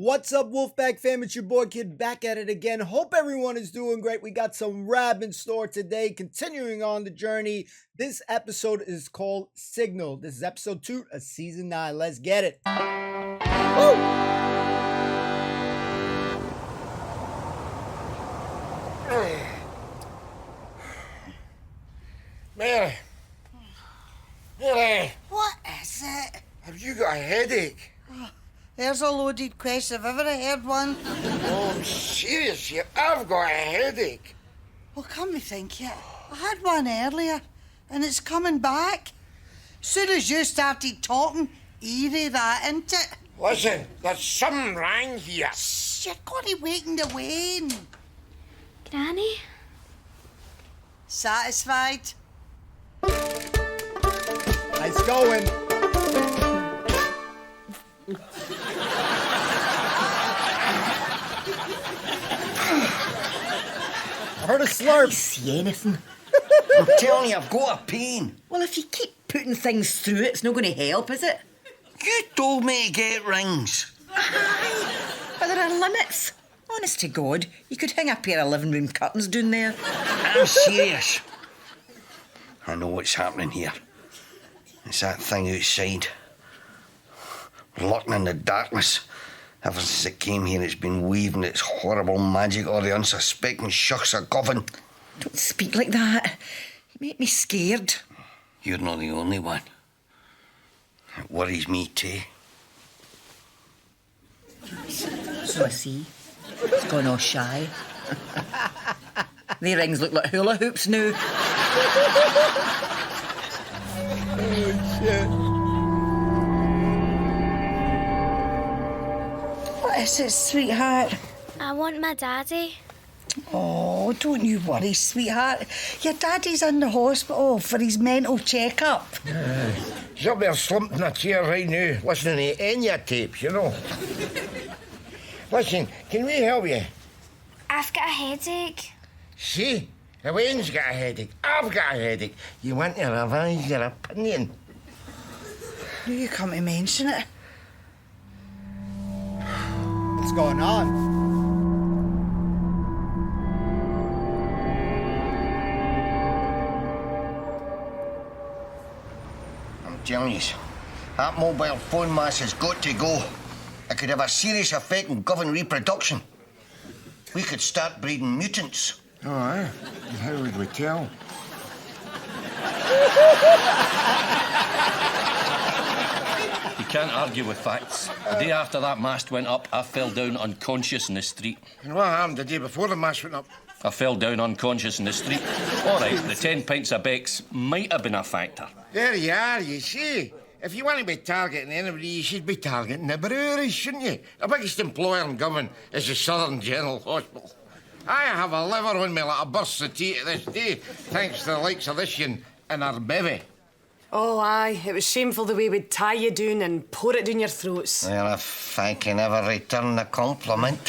What's up, Wolfpack fam? It's your boy Kid back at it again. Hope everyone is doing great. We got some rab in store today. Continuing on the journey. This episode is called Signal. This is episode 2 of season 9. Let's get it. Woo! Mary. Mary. What is it? Have you got a headache? There's a loaded question if I've ever heard one. Oh, I'm serious here. I've got a headache. Well, come to think it, I had one earlier, and it's coming back. Soon as you started talking, eerie that, isn't it? Listen, there's something wrong here. Shh, you're going to waken the wane. Granny? Satisfied? Nice going. I heard a slurp. Can't see anything. I'm telling you, I've got a pain. Well, if you keep putting things through, it's not going to help, is it? You told me to get rings. Aye, but there are limits. Honest to God, you could hang a pair of living room curtains down there. I'm serious. I know what's happening here. It's that thing outside. Lurking in the darkness. Ever since it came here, it's been weaving its horrible magic on the unsuspecting shucks of Govan. Don't speak like that. You make me scared. You're not the only one. It worries me too. So I see. It's gone all shy. The rings look like hula hoops now. Oh, shit. What is it, sweetheart? I want my daddy. Oh, don't you worry, sweetheart. Your daddy's in the hospital for his mental checkup. He's up there slumped in a chair right now, listening to Enya tapes, you know. Listen, can we help you? I've got a headache. See, Wayne's got a headache. I've got a headache. You want to revise your opinion? Knew you come to mention it. What's going on? I'm telling you, that mobile phone mass has got to go. It could have a serious effect on Govan reproduction. We could start breeding mutants. Oh, aye. How would we tell? You can't argue with facts. The day after that mast went up, I fell down unconscious in the street. And what happened the day before the mass went up? I fell down unconscious in the street. All right, the 10 pints of Beck's might have been a factor. There you are, you see. If you want to be targeting anybody, you should be targeting the breweries, shouldn't you? The biggest employer in Govan is the Southern General Hospital. I have a liver on me like a burst of tea to this day, thanks to the likes of this yin and her bevy. Oh, aye. It was shameful the way we'd tie you down and pour it down your throats. Well, if I can ever return the compliment.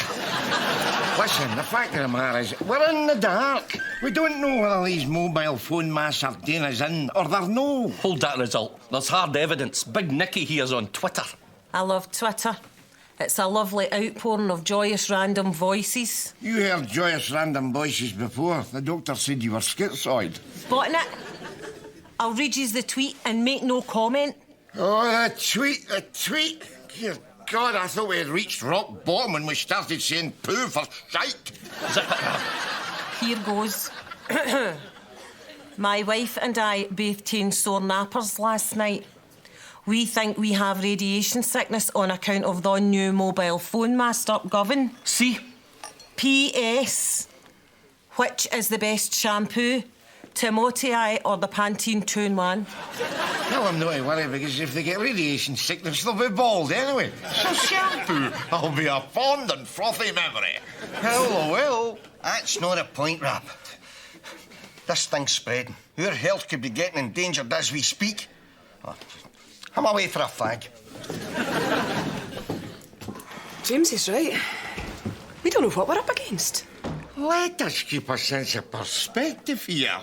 Listen, the fact of the matter is, we're in the dark. We don't know whether these mobile phone masts are doing us in or they're no. Hold that result. There's hard evidence. Big Nicky here's on Twitter. I love Twitter. It's a lovely outpouring of joyous random voices. You heard joyous random voices before. The doctor said you were schizoid. Spotting it? I'll read you the tweet and make no comment. Oh, the tweet. Dear God, I thought we had reached rock bottom when we started saying poo for shite. Here goes. My wife and I both taken sore nappers last night. We think we have radiation sickness on account of the new mobile phone mast up Govan. See? P.S. Which is the best shampoo? Timotei or the Pantene 2-in-1? Tell them not to worry, because if they get radiation sickness, they'll be bald anyway. So shampoo will be a fond and frothy memory. Well, that's not a point, Rap. This thing's spreading. Your health could be getting endangered as we speak. Oh, I'm away for a fag. James is right. We don't know what we're up against. Let us keep a sense of perspective here.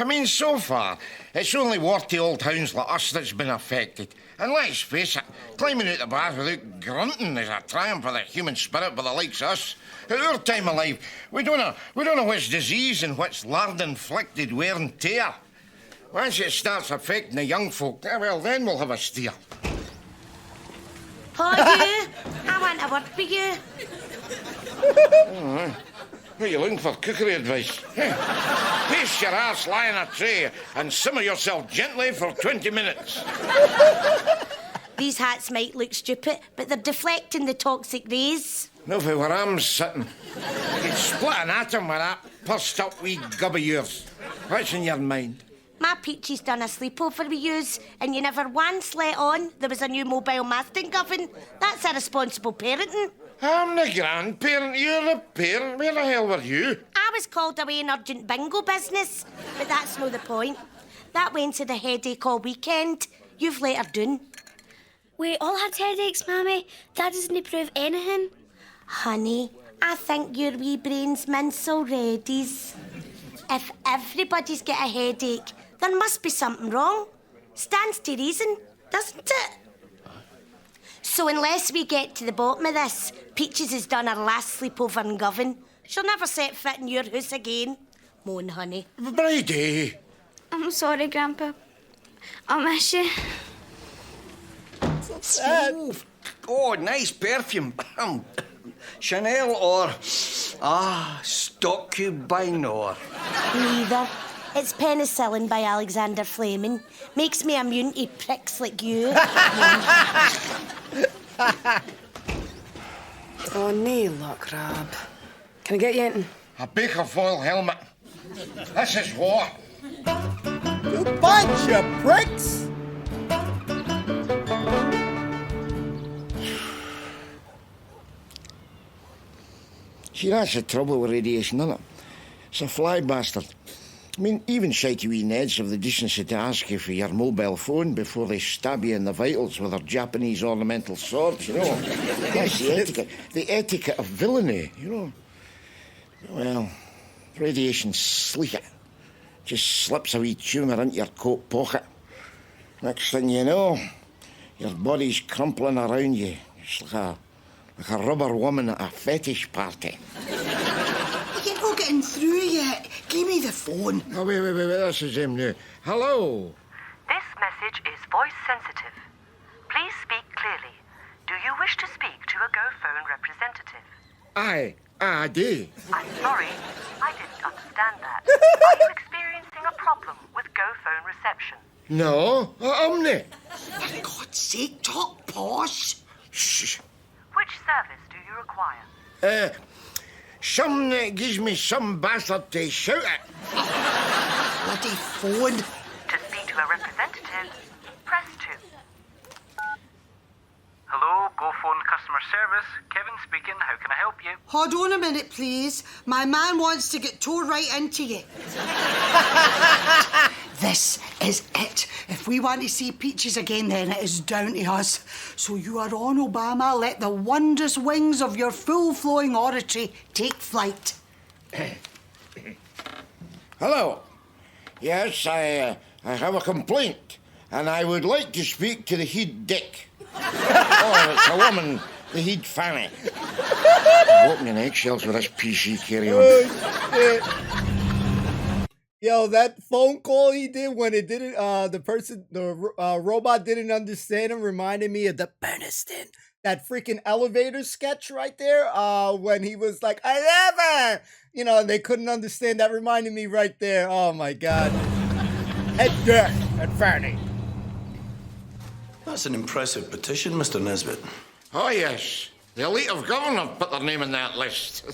I mean, so far, it's only warty old hounds like us that's been affected. And let's face it, climbing out the bath without grunting is a triumph for the human spirit by the likes of us. At our time of life, we don't know what's disease and what's lard-inflicted wear and tear. Once it starts affecting the young folk, well, then we'll have a steer. Hi, you. I want a word for you. Oh, what are you looking for? Cookery advice? Paste your arse, lie on a tray, and simmer yourself gently for 20 minutes. These hats might look stupid, but they're deflecting the toxic rays. Not for where I'm sitting. You'd split an atom with that pursed up wee gub of yours. What's in your mind? My Peachy's done a sleepover with yous, and you never once let on there was a new mobile masting oven. That's irresponsible parenting. I'm the grandparent, you're the parent. Where the hell were you? I was called away in urgent bingo business, but that's no the point. That went to the headache all weekend. You've let her down. We all had headaches, Mammy. That doesn't prove anything. Honey, I think your wee brain's mince already. If everybody's got a headache, there must be something wrong. Stands to reason, doesn't it? So unless we get to the bottom of this, Peaches has done her last sleepover in Govan. She'll never set foot in your house again. Moan, honey. Bridie! I'm sorry, Grandpa. I'll miss you. Oh, nice perfume. Chanel or... Stock Cube by Nor. Neither. It's penicillin by Alexander Fleming. Makes me immune to pricks like you. Oh, nae luck, Rab. Can I get you anything? A Baker foil helmet. This is what? You bunch of pricks! See, that's the trouble with radiation, isn't it? It's a fly bastard. I mean, even shitey wee Neds have the decency to ask you for your mobile phone before they stab you in the vitals with their Japanese ornamental swords, you know. That's the etiquette. The etiquette of villainy, you know. Well, radiation's sleek. Just slips a wee tumour into your coat pocket. Next thing you know, your body's crumpling around you. It's like a rubber woman at a fetish party. You're not getting through yet. Give me the phone. Oh, wait, this is him now. Hello? This message is voice sensitive. Please speak clearly. Do you wish to speak to a GoPhone representative? Aye, I do. I'm sorry, I didn't understand that. Are you experiencing a problem with GoPhone reception? No, I'm not. For God's sake, talk posh. Shh. Which service do you require? Some that gives me some bastard to shout at. Bloody phone. To speak to a representative, press 2. Hello, GoPhone customer service. Kevin speaking. How can I help you? Hold on a minute, please. My man wants to get tore right into you. This is it. If we want to see Peaches again, then it is down to us. So you are on, Obama. Let the wondrous wings of your full-flowing oratory take flight. Hello. Yes, I have a complaint, and I would like to speak to the head dick. Oh, it's a woman, the head fanny. I'm walking in eggshells with this PC carry on. Yo, that phone call he did when it didn't, the robot didn't understand him reminded me of the Berniston. That freaking elevator sketch right there, when he was like, I love her! You know, and they couldn't understand. That reminded me right there. Oh, my God. Head dick and fanny. That's an impressive petition, Mr. Nesbitt. Oh, yes. The elite of government put their name in that list.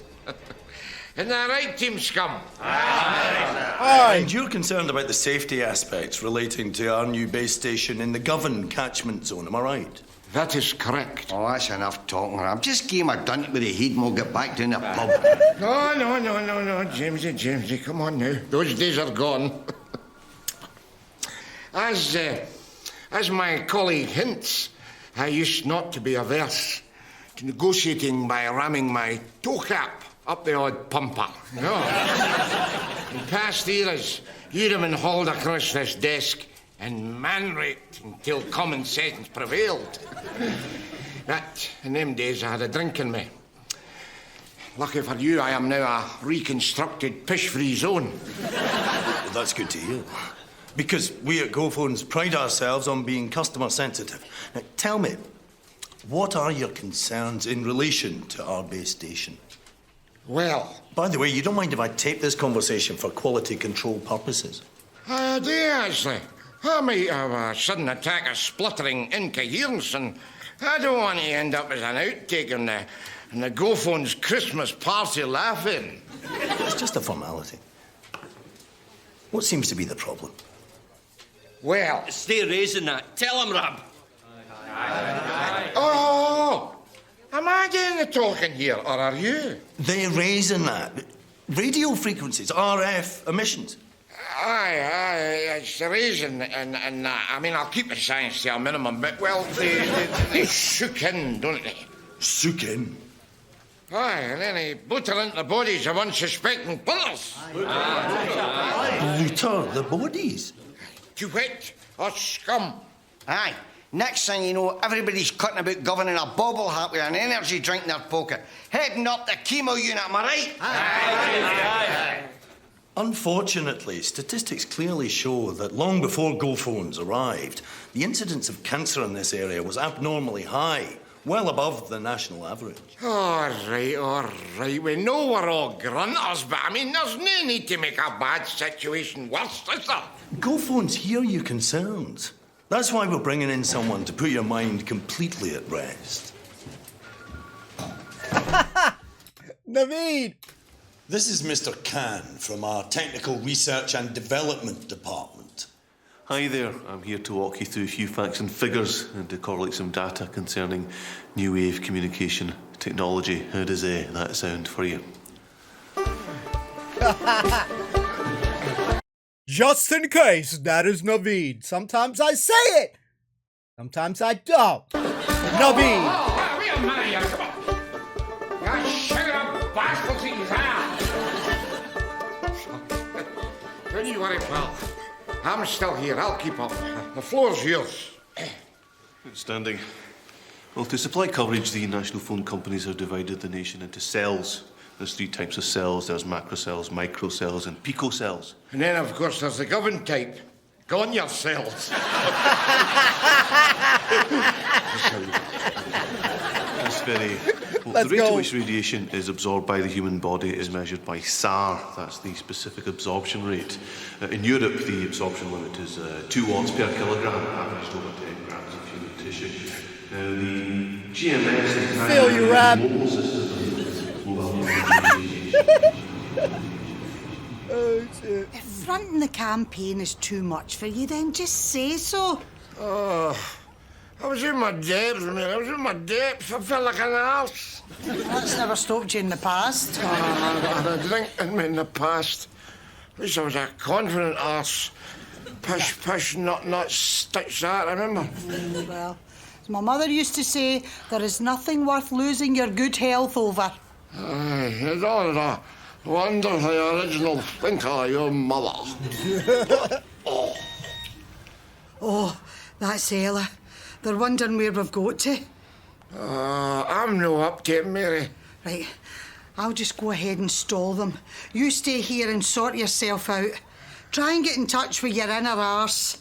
Isn't that right, Team Scum? Aye. And you're concerned about the safety aspects relating to our new base station in the Govan catchment zone, am I right? That is correct. Oh, that's enough talking, Ram. Just give him a dunt with the head and we'll get back down the pub. No, Jamesy, come on now. Those days are gone. As my colleague hints, I used not to be averse to negotiating by ramming my toe cap up the odd pumper. No. In past eras, You'd have been hauled across this desk and man-raped until common sense prevailed. But in them days I had a drink in me. Lucky for you, I am now a reconstructed pish-free zone. Well, that's good to hear. Because we at GoPhones pride ourselves on being customer sensitive. Now, tell me, what are your concerns in relation to our base station? Well... By the way, you don't mind if I tape this conversation for quality control purposes? I do, actually. I might have a sudden attack of spluttering incoherence, and I don't want to end up as an outtake in the GoPhones Christmas party laughing. It's just a formality. What seems to be the problem? Well... Stay raising that. Tell him, Rab. Oh! Am I doing the talking here, or are you? They're raising that. Radio frequencies, RF emissions. Aye, it's the reason, and I mean, I'll keep the science to a minimum, but, well, they shook in, don't they? Shook in? Aye, and then they butter into the bodies of unsuspecting punters. Butter the bodies? To wit, or scum. Aye. Next thing you know, everybody's cutting about governing a bobble hat with an energy drink in their pocket. Heading up the chemo unit, am I right? Aye. Unfortunately, statistics clearly show that long before GoPhones arrived, the incidence of cancer in this area was abnormally high, well above the national average. All right. We know we're all grunters, but I mean, there's no need to make a bad situation worse, is there? GoPhones hear your concerns. That's why we're bringing in someone to put your mind completely at rest. Naveed! This is Mr. Khan from our Technical Research and Development Department. Hi there. I'm here to walk you through a few facts and figures and to correlate some data concerning new wave communication technology. How does that sound for you? Just in case, that is Naveed. Sometimes I say it, sometimes I don't. Naveed. Oh, wait a minute, you come on. You sugar bastards in his hand. Don't you worry, pal. I'm still here. I'll keep up. The floor's yours. Outstanding. Well, to supply coverage, the national phone companies have divided the nation into cells. There's 3 types of cells. There's macrocells, microcells, and picocells. And then, of course, there's the governed type. Go on yourselves. That's very... Well, the rate at which radiation is absorbed by the human body is measured by SAR. That's the specific absorption rate. In Europe, the absorption limit is 2 watts per kilogram, averaged over 10 grams of human tissue. Now, the GMS is Feel you, Rab. global system. If fronting the campaign is too much for you, then just say so. Oh, I was in my depths, man. I was in my depths. I felt like an arse. That's never stopped you in the past. Oh, I had a drink in me in the past. At least I was a confident arse. Pish, not stitch that, remember? Well, as my mother used to say, there is nothing worth losing your good health over. Aye, it's all a wonderfully original thinker, your mother. Oh, that's Ella. They're wondering where we've got to. I'm no up to it, Mary. Right, I'll just go ahead and stall them. You stay here and sort yourself out. Try and get in touch with your inner arse.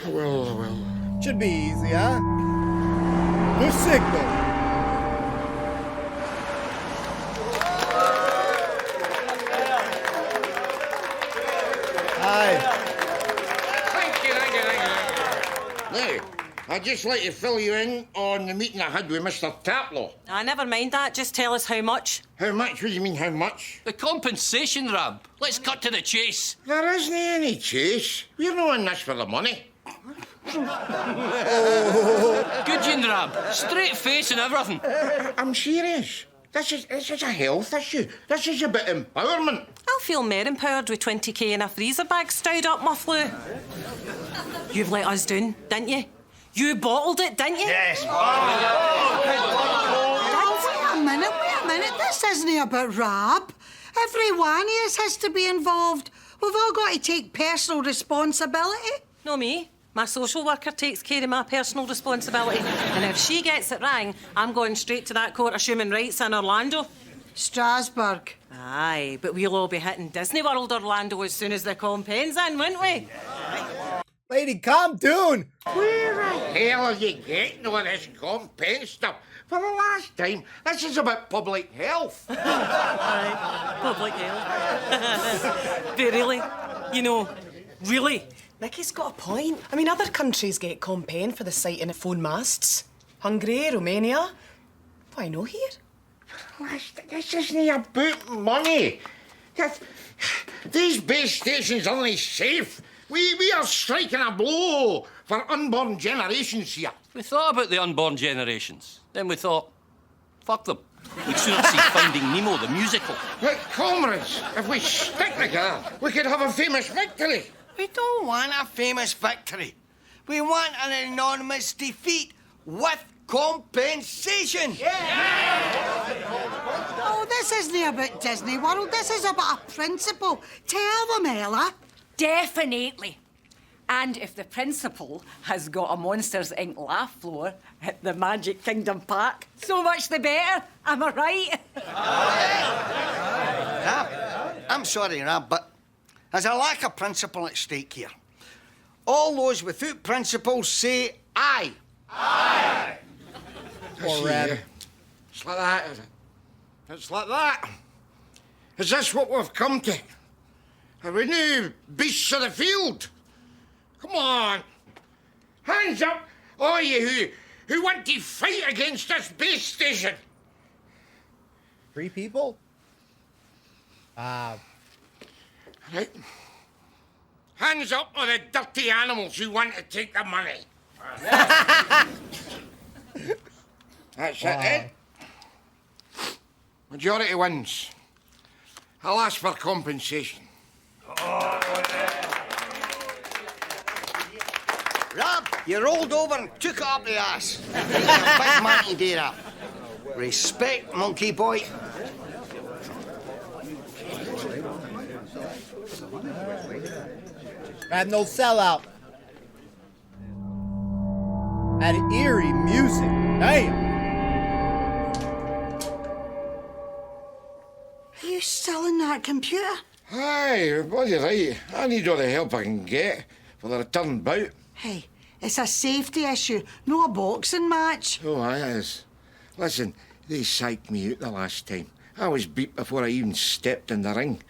I will. Should be easy, huh? The signal. Hi. Thank you. Now, I'd just like to fill you in on the meeting I had with Mr. Taplow. Never mind that. Just tell us how much. How much? What do you mean, how much? The compensation, Rab. Let's cut to the chase. There isn't any chase. We're not in this for the money. Good, Rab. Straight face and everything. I'm serious. This is a health issue. This is about empowerment. I'll feel more empowered with 20k in a freezer bag stowed up my flue. You've let us down, didn't you? You bottled it, didn't you? Yes. Wait a minute. This isn't about Rab. Every one of us has to be involved. We've all got to take personal responsibility. No me. My social worker takes care of my personal responsibility. And if she gets it wrong, I'm going straight to that Court of Human Rights in Orlando. Strasbourg. Aye, but we'll all be hitting Disney World Orlando as soon as the campaign's in, won't we? Lady, calm down. Where the hell are you getting all this campaign stuff? For the last time, this is about public health. Aye, public health. But really, you know, really. Nicky's got a point. I mean, other countries get campaign for the sighting of phone masts. Hungary, Romania. Why no here? This isn't about money. These base stations are only safe. We are striking a blow for unborn generations here. We thought about the unborn generations. Then we thought, fuck them. We'd sooner see Finding Nemo, the musical. But comrades, if we stick together, we could have a famous victory. We don't want a famous victory. We want an anonymous defeat with compensation. Oh, this isn't about Disney World. This is about a principle. Tell them, Ella. Definitely. And if the principal has got a Monsters, Inc. laugh floor at the Magic Kingdom Park, so much the better. Am I right? Rab, I'm sorry, Rab, but there's a lack of principle at stake here. All those without principles say aye. Aye. Poor Rab. It's like that, is it? It's like that. Is this what we've come to? Are we new beasts of the field? Come on. Hands up, all you who want to fight against this base station. 3 people? Right. Hands up all the dirty animals who want to take the money. That's it, eh? Majority wins. I'll ask for compensation. Rab, you rolled over and took it up the ass. You're a big man to do that. Respect, monkey boy. Rab, no sellout. That eerie music. Damn. Are you still in that computer? Aye, you're bloody right. I need all the help I can get for the return bout. Hey, it's a safety issue, no a boxing match. Oh, aye, it is. Listen, they psyched me out the last time. I was beat before I even stepped in the ring.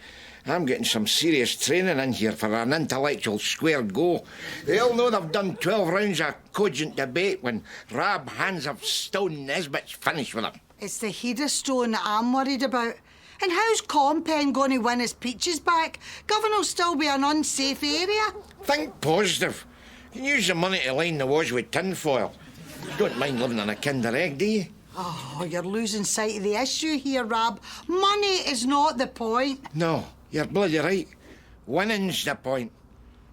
I'm getting some serious training in here for an intellectual square go. They all know they've done 12 rounds of cogent debate when Rab hands of stone Nesbitt's finished with him. It's the head of stone that I'm worried about. And how's Compen going to win his peaches back? Governor'll still be an unsafe area. Think positive. You can use the money to line the wash with tinfoil. You don't mind living in a Kinder Egg, do you? Oh, you're losing sight of the issue here, Rab. Money is not the point. No, you're bloody right. Winning's the point.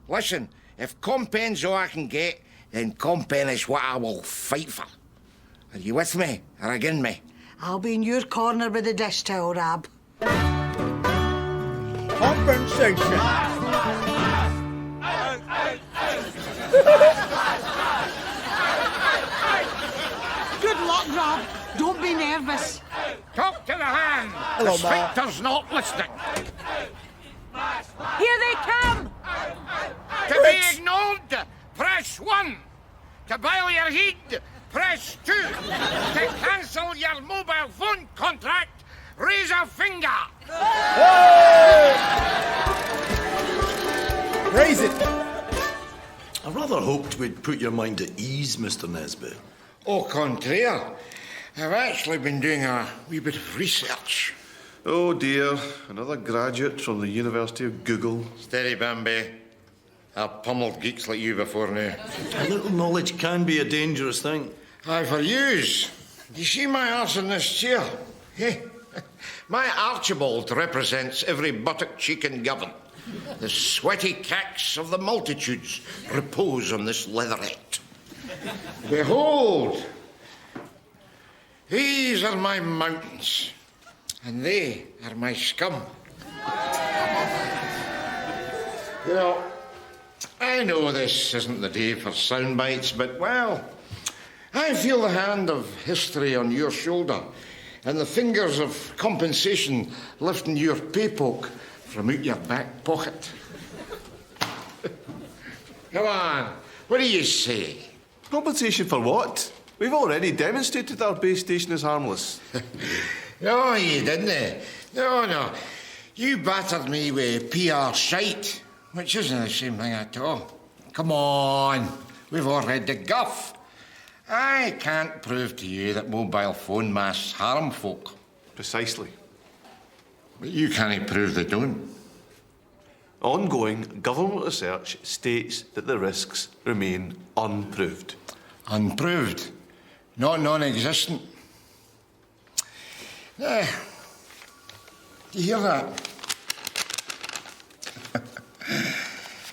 Listen, if Compen's all I can get, then Compen is what I will fight for. Are you with me or against me? I'll be in your corner with the dish towel, Rab. Compensation. Good luck, Rab. Don't be nervous. Talk to the hand. Hello, the Ma. sphincter's not listening. Here they come! To be ignored, press 1. To bow your head, press 2. To cancel your mobile phone contract, raise a finger. Raise it. I rather hoped we'd put your mind at ease, Mr. Nesbitt. Au contraire. I've actually been doing a wee bit of research. Oh dear, another graduate from the University of Google. Steady, Bambi. I've pummeled geeks like you before now. A little knowledge can be a dangerous thing. Aye, for yous. You see my arse in this chair? Hey, my Archibald represents every buttock cheek in Govan. The sweaty cacks of the multitudes repose on this leatherette. Behold, these are my mountains, and they are my scum. Well, I know this isn't the day for sound bites, but, well, I feel the hand of history on your shoulder and the fingers of compensation lifting your pay poke from out your back pocket. Come on, what do you say? Compensation for what? We've already demonstrated our base station is harmless. No, you didn't. No. You battered me with PR shite, which isn't the same thing at all. Come on, we've all read the guff. I can't prove to you that mobile phone masts harm folk. Precisely. But you can't prove they don't. Ongoing government research states that the risks remain unproved. Unproved? Not non-existent. Do you hear that?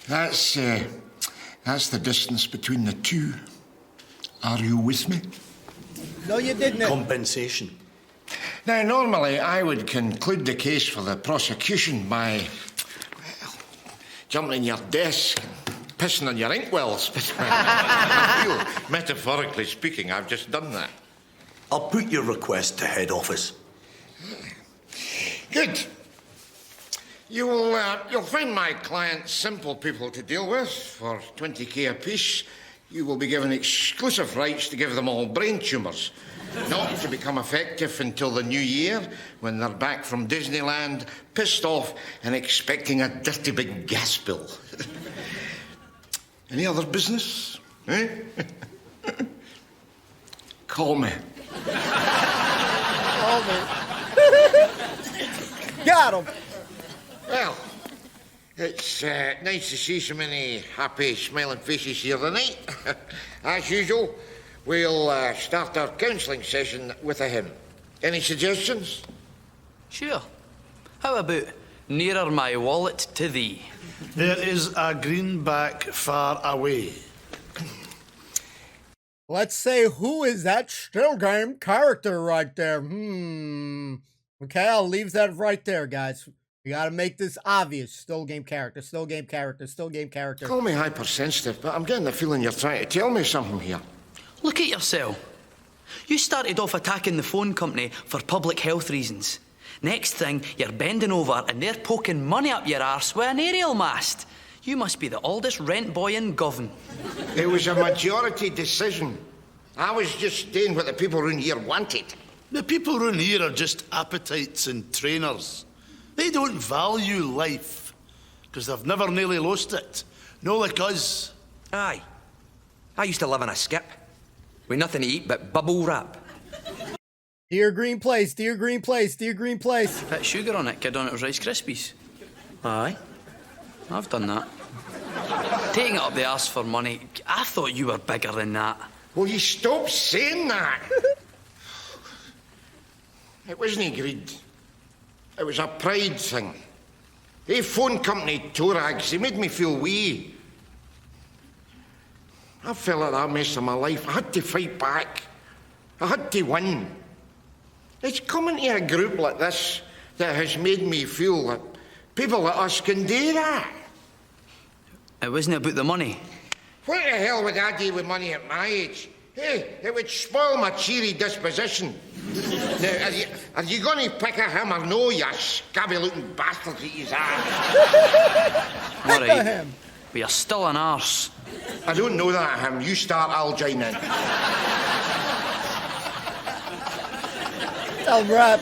That's the distance between the two. Are you with me? No, you didn't. Compensation. Now, normally I would conclude the case for the prosecution by, well, jumping in your desk and pissing on your inkwells. But I feel, metaphorically speaking, I've just done that. I'll put your request to head office. Good. You'll find my clients simple people to deal with. For 20k apiece, you will be given exclusive rights to give them all brain tumours, not to become effective until the new year, when they're back from Disneyland, pissed off and expecting a dirty big gas bill. Any other business? Eh? Call me. Call me. Got him. Well, it's nice to see so many happy, smiling faces here tonight. As usual, we'll start our counselling session with a hymn. Any suggestions? Sure. How about Nearer My Wallet to Thee? There is a greenback far away. Let's say, who is that still game character right there? Okay, I'll leave that right there, guys. We gotta make this obvious. Still game character, still game character, still game character. Call me hypersensitive, but I'm getting the feeling you're trying to tell me something here. Look at yourself. You started off attacking the phone company for public health reasons. Next thing, you're bending over and they're poking money up your arse with an aerial mast. You must be the oldest rent boy in Govan. It was a majority decision. I was just doing what the people around here wanted. The people around here are just appetites and trainers. They don't value life, because they've never nearly lost it. No like us. Aye. I used to live in a skip, with nothing to eat but bubble wrap. Dear Green Place, dear Green Place, dear Green Place. Put sugar on it, kid, on it was Rice Krispies. Aye. I've done that. Taking it up the arse for money, I thought you were bigger than that. Will you stop saying that? It wasn't greed. It was a pride thing. They phone company tourags, they made me feel wee. I felt like that mess of my life. I had to fight back. I had to win. It's coming to a group like this that has made me feel that people like us can do that. It wasn't about the money. What the hell would I do with money at my age? Hey, it would spoil my cheery disposition. Now, are you going to pick a him or no, you scabby-looking bastards that you are? All right, but you're still an arse. I don't know that him. You start, I'll join in. I'll rap.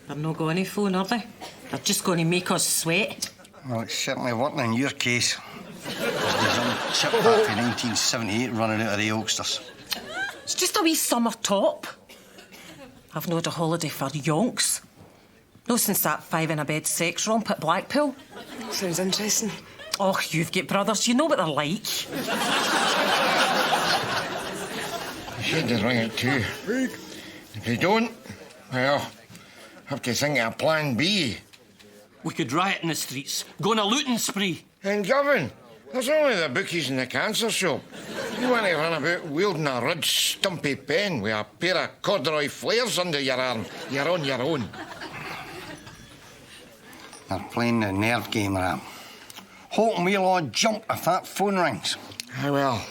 They're not going to phone, are they? They're just going to make us sweat. Well, it's certainly working in your case. There's some chip back from 1978 running out of the oldsters. It's just a wee summer top. I've not had a holiday for yonks. No since that 5-in-a-bed sex romp at Blackpool. Sounds interesting. Oh, you've got brothers. You know what they're like. You should just ring it too. If you don't, well, have to think of a plan B. We could riot in the streets, go on a looting spree. And Govan, there's only the bookies and the cancer shop. You want to run about wielding a red stumpy pen with a pair of corduroy flares under your arm. You're on your own. They're playing the nerve game, Ram. Hoping we'll all jump if that phone rings. Aye, well,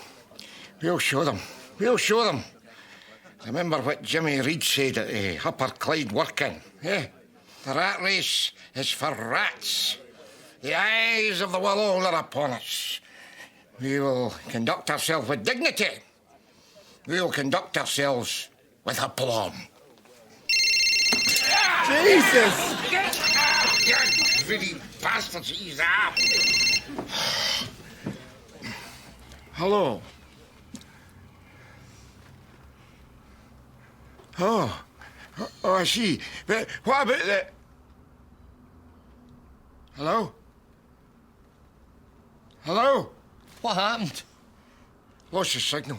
we'll show them. We'll show them. Remember what Jimmy Reed said at the Upper Clyde working, eh? The rat race is for rats. The eyes of the world are upon us. We will conduct ourselves with dignity. We will conduct ourselves with aplomb. Jesus! You greedy bastards, he's up. Hello. Oh, I see. But what about the... Hello? Hello? What happened? Lost the signal.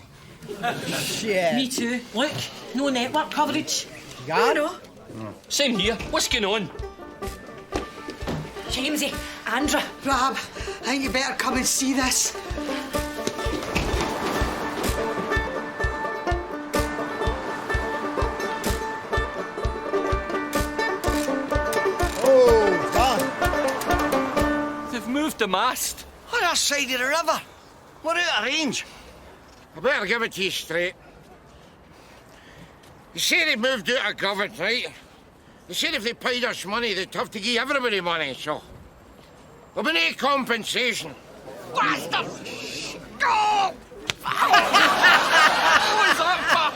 Shit. Me too. Look, no network coverage. Got it? Same here. What's going on? Jamesy, Andra. Rab, I think you better come and see this. Oh, done. They've moved the mast. Other side of the river. We're out of range. I better give it to you straight. You say they moved out of government, right? They said if they paid us money, they'd have to give everybody money, so... There'll be no compensation. Bastard! Go! What was that for?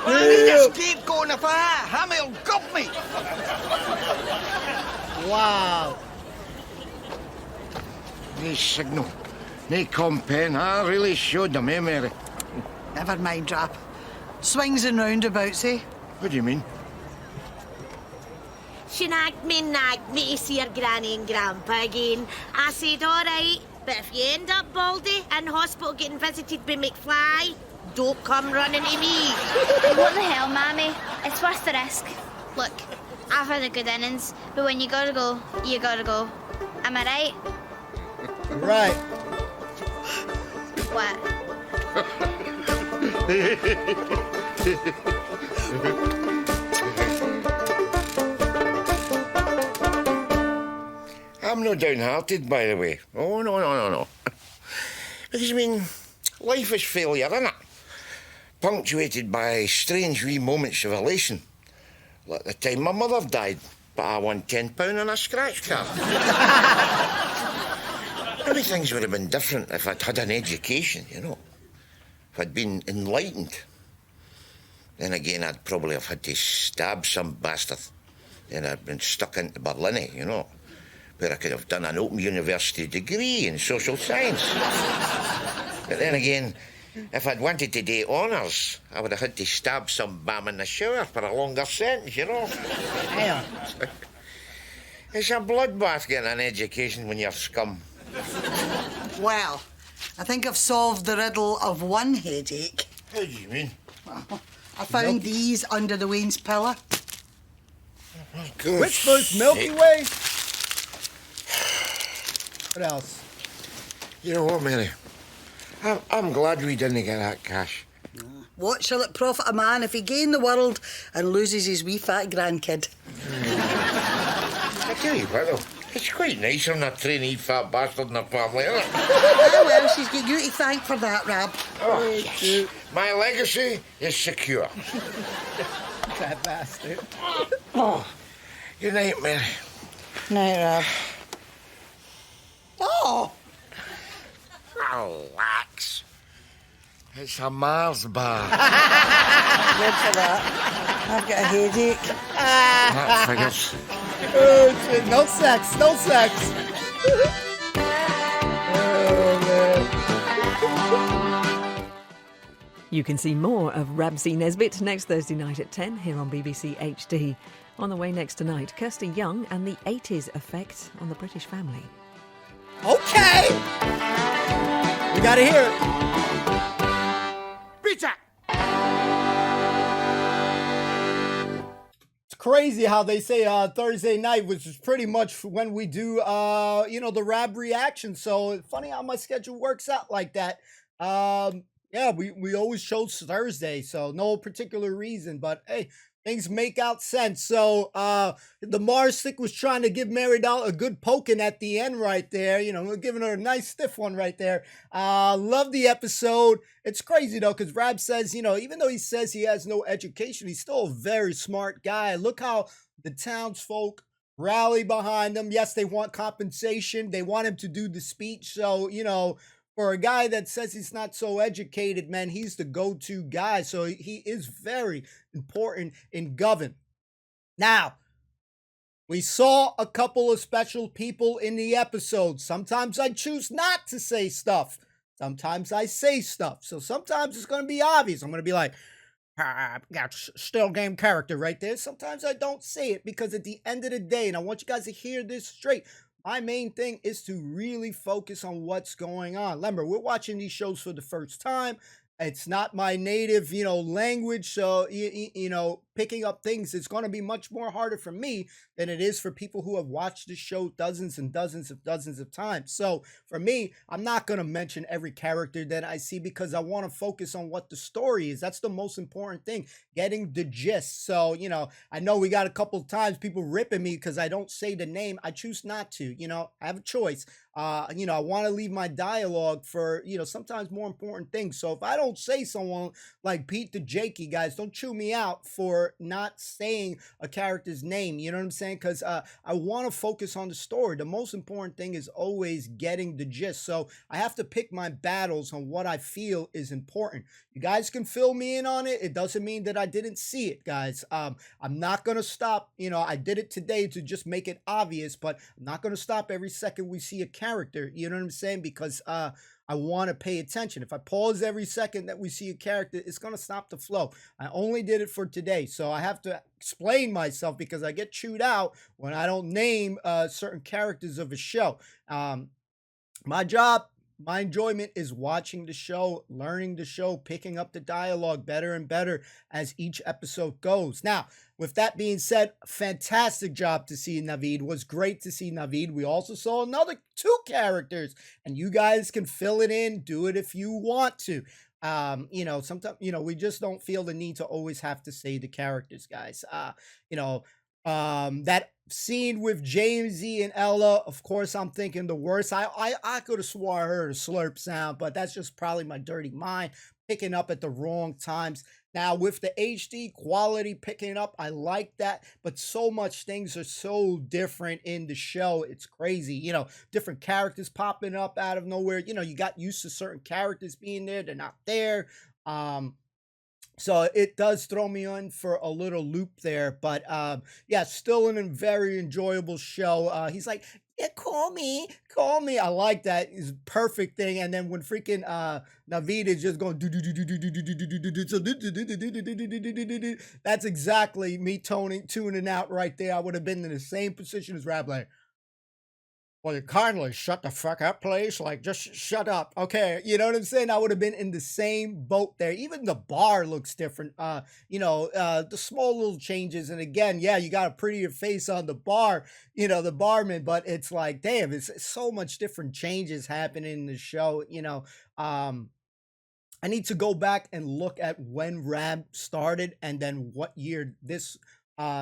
Well, I need a scapegoat if I have. Hammy'll gut me. Wow. No signal, no compen. I really showed them, eh, Mary? Never mind, Rab. Swings and roundabouts, eh? What do you mean? She nagged me to see her granny and grandpa again. I said, all right, but if you end up baldy in hospital getting visited by McFly, don't come running to me. What the hell, Mammy? It's worth the risk. Look, I've had a good innings, but when you gotta go, you gotta go. Am I right? Right. What? I'm no downhearted, by the way. Oh, no. Because, I mean, life is failure, isn't it? Punctuated by strange wee moments of elation. Like the time my mother died, but I won £10 on a scratch card. Maybe things would have been different if I'd had an education, you know. If I'd been enlightened. Then again, I'd probably have had to stab some bastard. Then I'd been stuck into Berlin, you know, where I could have done an open university degree in social science. But then again, if I'd wanted to do honours, I would have had to stab some bam in the shower for a longer sentence, you know. Damn. It's a bloodbath getting an education when you're scum. Well, I think I've solved the riddle of one headache. How do you mean? I found these under the Wayne's pillow. Which first Milky Way? What else? You know what, Mary? I'm glad we didn't get that cash. What shall it profit a man if he gain the world and loses his wee fat grandkid? I tell you what, though, it's quite nice having a trainee fat bastard in the family, isn't it? Oh, well, she's got you to thank for that, Rab. Oh, yes. My legacy is secure. That bastard. Oh, good night, Mary. Night, Rab. Oh! Relax. It's a Mars bar. Good for that. I've got a headache. That figures. Oh, shit. No sex. No sex. Oh, man. You can see more of Ramsey Nesbitt next Thursday night at 10 here on BBC HD. On the way next tonight, Kirsty Young and the 80s effect on the British family. Okay. We gotta hear it. Pizza! It's crazy how they say Thursday night, which is pretty much when we do, the Rab reaction. So it's funny how my schedule works out like that. Yeah, we always chose Thursday, so no particular reason. But hey, things make out sense. So the Mars stick was trying to give Mary Doll a good poking at the end right there. You know, we're giving her a nice stiff one right there. Love the episode. It's crazy though, because Rab says, you know, even though he says he has no education, he's still a very smart guy. Look how the townsfolk rally behind him. Yes, they want compensation. They want him to do the speech. So, you know, for a guy that says he's not so educated, man, he's the go-to guy. So he is very important in Govan. Now, we saw a couple of special people in the episode. Sometimes I choose not to say stuff. Sometimes I say stuff. So sometimes it's going to be obvious. I'm going to be like, got still game character right there. Sometimes I don't say it because at the end of the day, and I want you guys to hear this straight, my main thing is to really focus on what's going on. Remember, we're watching these shows for the first time. It's not my native, you know, language. So, you know, picking up things, it's going to be much more harder for me than it is for people who have watched the show dozens and dozens of times. So for me, I'm not going to mention every character that I see because I want to focus on what the story is. That's the most important thing, getting the gist. So, you know, I know we got a couple of times people ripping me because I don't say the name. I choose not to, you know, I have a choice. You know, I want to leave my dialogue for, you know, sometimes more important things. So if I don't say someone like Pete the Jakey, guys, don't chew me out for not saying a character's name. You know what I'm saying? Because I want to focus on the story. The most important thing is always getting the gist. So I have to pick my battles on what I feel is important. You guys can fill me in on it. It doesn't mean that I didn't see it, guys. I'm not going to stop. You know, I did it today to just make it obvious, but I'm not going to stop every second we see a character. You know what I'm saying? Because I want to pay attention. If I pause every second that we see a character, it's going to stop the flow. I only did it for today, so I have to explain myself because I get chewed out when I don't name certain characters of a show. My job, my enjoyment is watching the show, learning the show, picking up the dialogue better and better as each episode goes. Now, with that being said, fantastic job to see Navid. Was great to see Navid. We also saw another 2 characters, and you guys can fill it in, do it if you want to. You know, sometimes, you know, we just don't feel the need to always have to say the characters, guys. You know, that scene with Jamesy and Ella, of course, I'm thinking the worst. I could have swore I heard a slurp sound, but that's just probably my dirty mind picking up at the wrong times. Now, with the HD quality picking up, I like that, but so much things are so different in the show. It's crazy. You know, different characters popping up out of nowhere. You know, you got used to certain characters being there. They're not there. So it does throw me on for a little loop there, but yeah, still a very enjoyable show. He's like, yeah, call me. I like that. Is perfect thing. And then when freaking Navid is just going, that's exactly me tuning out right there. I would have been in the same position as Rab, like, well, you kindly shut the fuck up, please. Like, just shut up. Okay, you know what I'm saying? I would have been in the same boat there. Even the bar looks different. You know, the small little changes. And again, yeah, you got a prettier face on the bar, you know, the barman, but it's like, damn, it's so much different changes happening in the show, you know. I need to go back and look at when Rab started and then what year this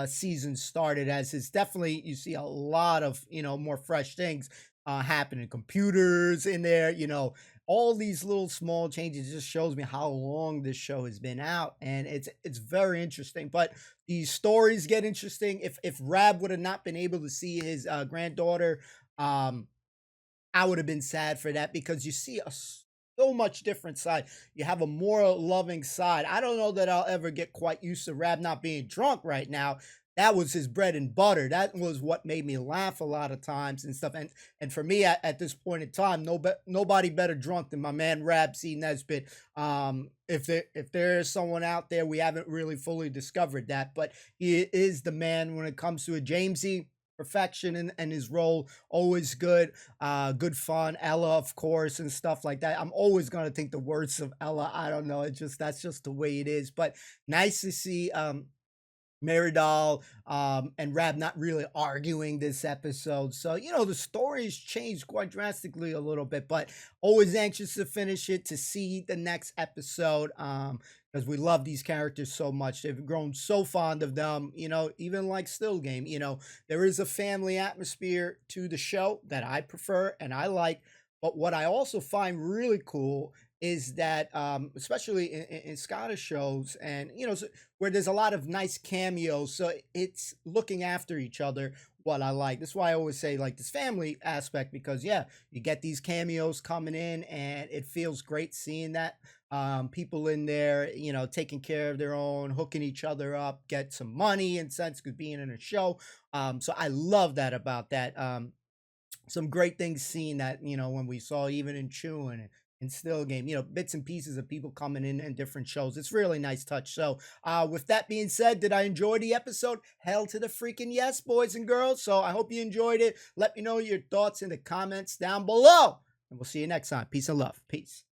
season started, as it's definitely, you see a lot of, you know, more fresh things happening, computers in there, you know, all these little small changes just shows me how long this show has been out, and it's very interesting. But these stories get interesting. If Rab would have not been able to see his granddaughter, I would have been sad for that, because you see so much different side. You have a more loving side. I don't know that I'll ever get quite used to Rab not being drunk right now. That was his bread and butter. That was what made me laugh a lot of times and stuff. And for me at this point in time, nobody better drunk than my man Rab C. Nesbitt. If there is someone out there, we haven't really fully discovered that, but he is the man when it comes to a Jamesy. Perfection and his role, always good, good fun. Ella, of course, and stuff like that. I'm always gonna think the words of Ella. I don't know. That's just the way it is. But nice to see Meridal and Rab not really arguing this episode. So, you know, the story's changed quite drastically a little bit, but always anxious to finish it, to see the next episode. because we love these characters so much. They've grown so fond of them, even like Still Game. There is a family atmosphere to the show that I prefer and I like. But what I also find really cool is that, especially in Scottish shows, and where there's a lot of nice cameos, so it's looking after each other. What I like. That's why I always say like this family aspect, because yeah, you get these cameos coming in, and it feels great seeing that people in there, taking care of their own, hooking each other up, get some money in sense, because being in a show. So I love that about that. Some great things seen that, when we saw even in Chewin and Still Game, bits and pieces of people coming in different shows. It's really nice touch. So with that being said, did I enjoy the episode? Hell to the freaking yes, boys and girls. So I hope you enjoyed it. Let me know your thoughts in the comments down below. And we'll see you next time. Peace and love. Peace.